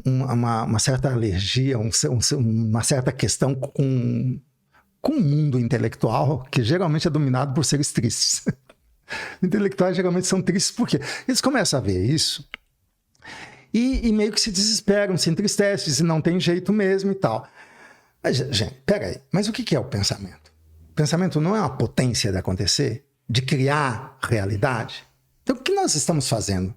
uma certa alergia, uma certa questão com o mundo intelectual, que geralmente é dominado por seres tristes. Intelectuais geralmente são tristes porque eles começam a ver isso e meio que se desesperam, se entristecem, dizem não tem jeito mesmo e tal. Mas, gente, peraí, mas o que é o pensamento? O pensamento não é uma potência de acontecer, de criar realidade? Então, o que nós estamos fazendo?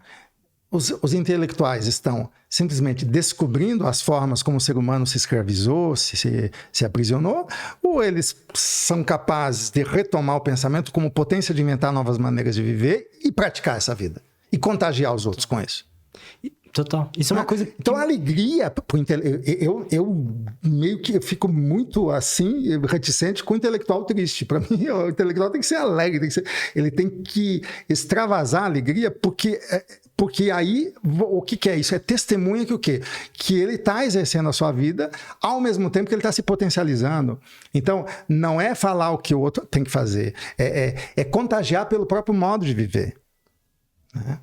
Os intelectuais estão simplesmente descobrindo as formas como o ser humano se escravizou, se aprisionou, ou eles são capazes de retomar o pensamento como potência de inventar novas maneiras de viver e praticar essa vida? E contagiar os outros com isso? Total. Isso é uma coisa... Então, a alegria... Eu meio que fico muito, assim, reticente com o intelectual triste. Para mim, o intelectual tem que ser alegre, ele tem que extravasar a alegria, porque aí, o que é isso? É testemunha que o quê? Que ele está exercendo a sua vida ao mesmo tempo que ele está se potencializando. Então, não é falar o que o outro tem que fazer, é contagiar pelo próprio modo de viver, né?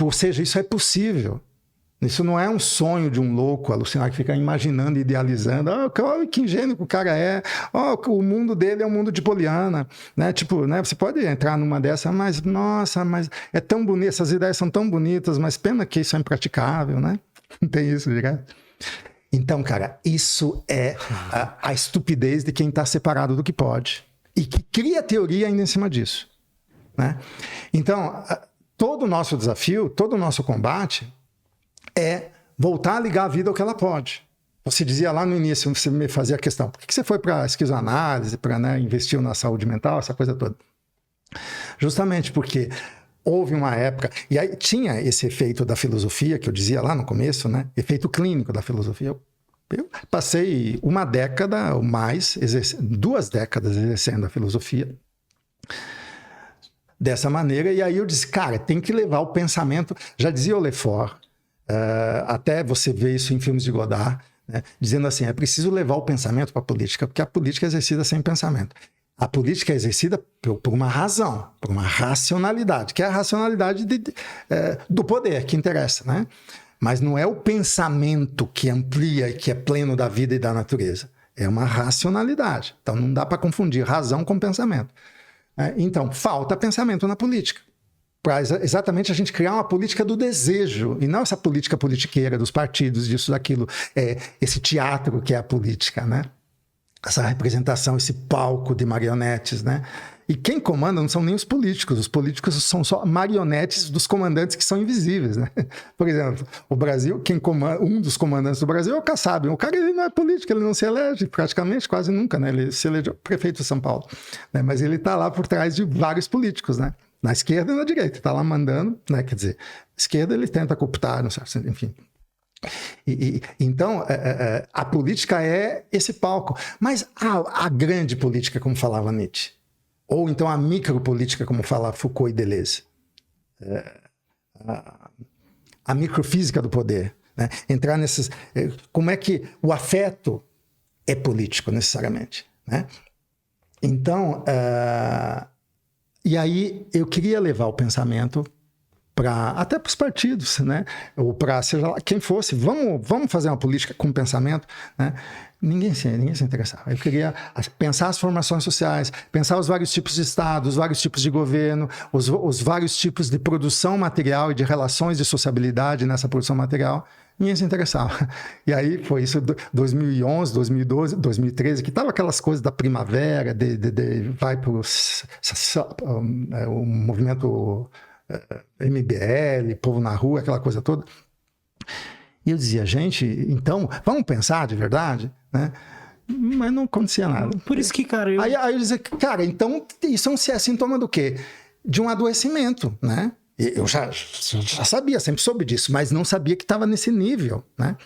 Ou seja, isso é possível. Isso não é um sonho de um louco alucinado que fica imaginando, idealizando. Oh, que ingênuo que o cara é. Oh, o mundo dele é um mundo de Poliana. Né? Tipo, né? Você pode entrar numa dessa, mas nossa, mas é tão bonito, essas ideias são tão bonitas, mas pena que isso é impraticável, né? Não tem isso, direto. Então, cara, isso é a estupidez de quem está separado do que pode. E que cria teoria ainda em cima disso. Né? Então... todo o nosso desafio, todo o nosso combate é voltar a ligar a vida ao que ela pode. Você dizia lá no início, você me fazia a questão, por que você foi para a esquizoanálise, para, né, investir na saúde mental, essa coisa toda? Justamente porque houve uma época, e aí tinha esse efeito da filosofia, que eu dizia lá no começo, né, efeito clínico da filosofia. Eu passei uma década ou mais, 2 décadas exercendo a filosofia, dessa maneira, e aí eu disse, cara, tem que levar o pensamento, já dizia o Lefort, até você vê isso em filmes de Godard, né, dizendo assim, é preciso levar o pensamento para a política, porque a política é exercida sem pensamento. A política é exercida por uma razão, por uma racionalidade, que é a racionalidade do poder que interessa, né? Mas não é o pensamento que amplia e que é pleno da vida e da natureza, é uma racionalidade. Então não dá para confundir razão com pensamento. Então, falta pensamento na política. Para exatamente a gente criar uma política do desejo, e não essa política politiqueira dos partidos, disso, daquilo, esse teatro que é a política, né? Essa representação, esse palco de marionetes, né? E quem comanda não são nem os políticos são só marionetes dos comandantes que são invisíveis, né? Por exemplo, o Brasil, um dos comandantes do Brasil é o Kassab. O cara ele não é político, ele não se elege praticamente, quase nunca, né? Ele se elegeu prefeito de São Paulo, né? Mas ele está lá por trás de vários políticos, né? Na esquerda e na direita, está lá mandando, né? Quer dizer, esquerda ele tenta cooptar, não sei, enfim. Então, a política é esse palco. Mas a grande política, como falava Nietzsche, ou então a micropolítica, como fala Foucault e Deleuze, a microfísica do poder, né? Entrar nesses... Como é que o afeto é político, necessariamente, né? Então, e aí eu queria levar o pensamento até para os partidos, né? Ou para seja lá quem fosse, vamos fazer uma política com pensamento, né? Ninguém se interessava. Eu queria pensar as formações sociais, pensar os vários tipos de Estado, os vários tipos de governo, os vários tipos de produção material e de relações de sociabilidade nessa produção material. Ninguém se interessava. E aí foi isso 2011, 2012, 2013, que estava aquelas coisas da primavera, vai para o movimento MBL, povo na rua, aquela coisa toda. E eu dizia, gente, então, vamos pensar de verdade, né? Mas não acontecia nada. Por isso que, cara... Aí eu dizia, cara, então isso é sintoma do quê? De um adoecimento, né? Eu já sabia, sempre soube disso, mas não sabia que estava nesse nível, né?